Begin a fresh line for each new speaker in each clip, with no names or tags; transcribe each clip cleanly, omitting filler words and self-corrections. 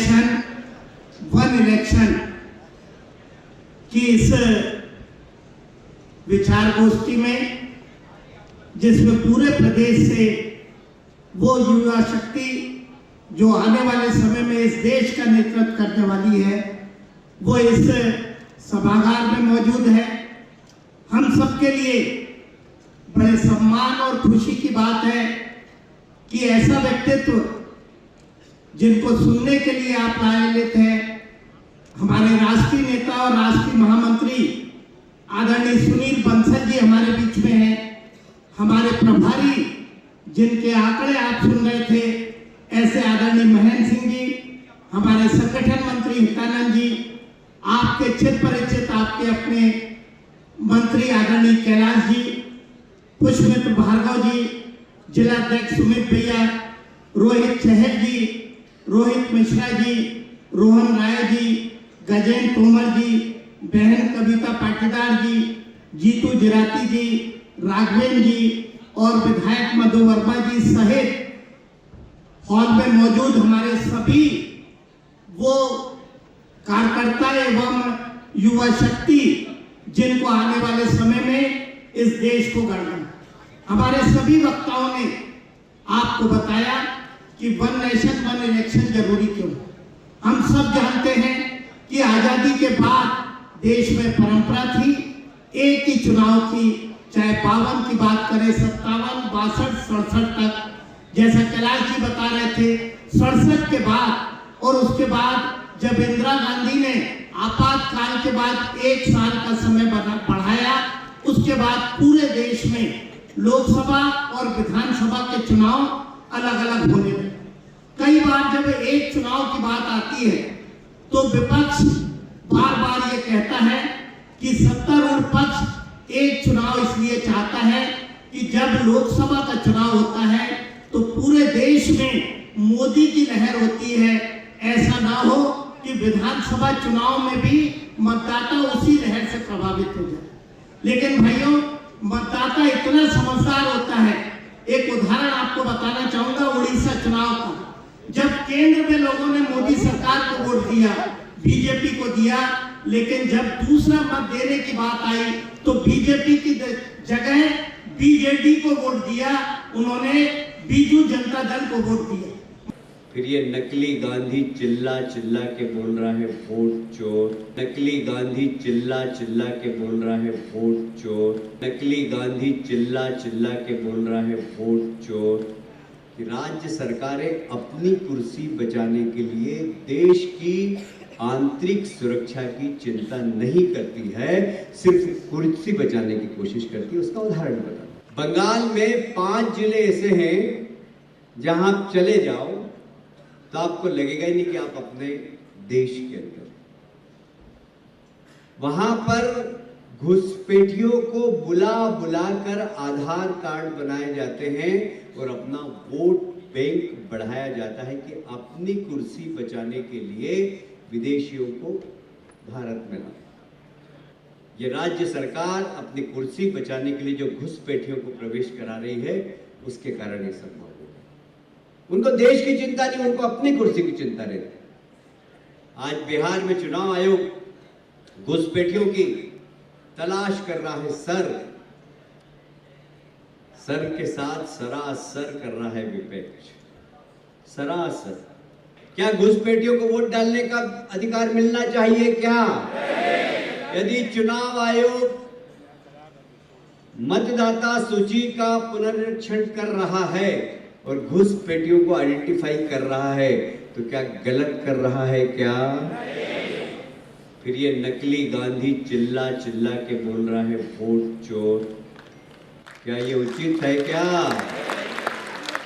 Nation one election की इस विचार गोष्ठी में, जिसमें पूरे प्रदेश से वो युवा शक्ति जो आने वाले समय में इस देश का नेतृत्व करने वाली है, वो इस सभागार में मौजूद है। हम सबके लिए बड़े सम्मान और खुशी की बात है कि ऐसा व्यक्तित्व जिनको सुनने के लिए आप आयोजित हैं, हमारे राष्ट्रीय नेता और राष्ट्रीय महामंत्री आदरणीय सुनील बंसल जी हमारे बीच में हैं। हमारे प्रभारी जिनके आंकड़े आप सुन रहे थे, ऐसे आदरणीय महेंद्र सिंह जी, हमारे संगठन मंत्री हितानंद जी, आपके चिर परिचित आपके अपने मंत्री आदरणीय कैलाश जी, पुष्पमित्र भार्गव जी, जिला अध्यक्ष सुमित भैया, रोहित चहल जी, रोहित मिश्रा जी, रोहन राय जी, गजेंद्र तोमर जी, बहन कविता पाटीदार जी, जीतू जिराती जी, राघवेंद्र जी और विधायक मधु वर्मा जी सहित हॉल में मौजूद हमारे सभी वो कार्यकर्ता एवं युवा शक्ति जिनको आने वाले समय में इस देश को गढ़ना। हमारे सभी वक्ताओं ने आपको बताया कि वन नेशन वन इलेक्शन जरूरी क्यों। हम सब जानते हैं कि आजादी के बाद देश में परंपरा थी एक ही चुनाव की, चाहे 52 की बात करें, 57, 62, 67 तक, जैसा कैलाश जी बता रहे थे, 67 के बाद और उसके बाद जब इंदिरा गांधी ने आपातकाल के बाद 1 साल का समय बढ़ाया, उसके बाद पूरे देश में लोकसभा और विधानसभा के चुनाव अलग अलग होने लगे। कई बार जब एक चुनाव की बात आती है तो विपक्ष बार बार ये कहता है कि सत्तारूढ़ पक्ष एक चुनाव इसलिए चाहता है कि जब लोकसभा का चुनाव होता है तो पूरे देश में मोदी की लहर होती है, ऐसा ना हो कि विधानसभा चुनाव में भी मतदाता उसी लहर से प्रभावित हो जाए। लेकिन भाइयों, मतदाता इतना समझदार होता है। एक उदाहरण आपको बताना चाहूंगा उड़ीसा चुनाव का। जब केंद्र में लोगों ने मोदी सरकार को वोट दिया, बीजेपी को दिया, लेकिन जब दूसरा मत देने की बात आई तो बीजेपी की जगह बीजेडी को वोट दिया, उन्होंने बीजू जनता दल को वोट दिया।
फिर ये नकली गांधी चिल्ला चिल्ला के बोल रहा है वोट चोर, नकली गांधी चिल्ला चिल्ला के बोल रहा है वोट चोर, नकली गांधी चिल्ला चिल्ला के बोल रहा है वोट चोर। कि राज्य सरकारें अपनी कुर्सी बचाने के लिए देश की आंतरिक सुरक्षा की चिंता नहीं करती है, सिर्फ कुर्सी बचाने की कोशिश करती है। उसका उदाहरण बता, बंगाल में 5 जिले ऐसे हैं जहां आप चले जाओ तो आपको लगेगा ही नहीं कि आप अपने देश के अंदर। वहां पर घुसपैठियों को बुला बुलाकर आधार कार्ड बनाए जाते हैं और अपना वोट बैंक बढ़ाया जाता है कि अपनी कुर्सी बचाने के लिए विदेशियों को भारत में लाए। ये राज्य सरकार अपनी कुर्सी बचाने के लिए जो घुसपैठियों को प्रवेश करा रही है, उसके कारण ये संभव हो। उनको देश की चिंता नहीं, उनको अपनी कुर्सी की चिंता रहती। आज बिहार में चुनाव आयोग घुसपैठियों की तलाश कर रहा है। सर के साथ सरासर कर रहा है विपक्ष, सरासर। क्या घुसपैठियों को वोट डालने का अधिकार मिलना चाहिए क्या? यदि चुनाव आयोग मतदाता सूची का पुनरीक्षण कर रहा है और घुसपैठियों को आइडेंटिफाई कर रहा है, तो क्या गलत कर रहा है क्या? फिर ये नकली गांधी चिल्ला चिल्ला के बोल रहा है वोट चोर। क्या ये उचित है क्या?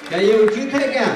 क्या ये उचित है क्या?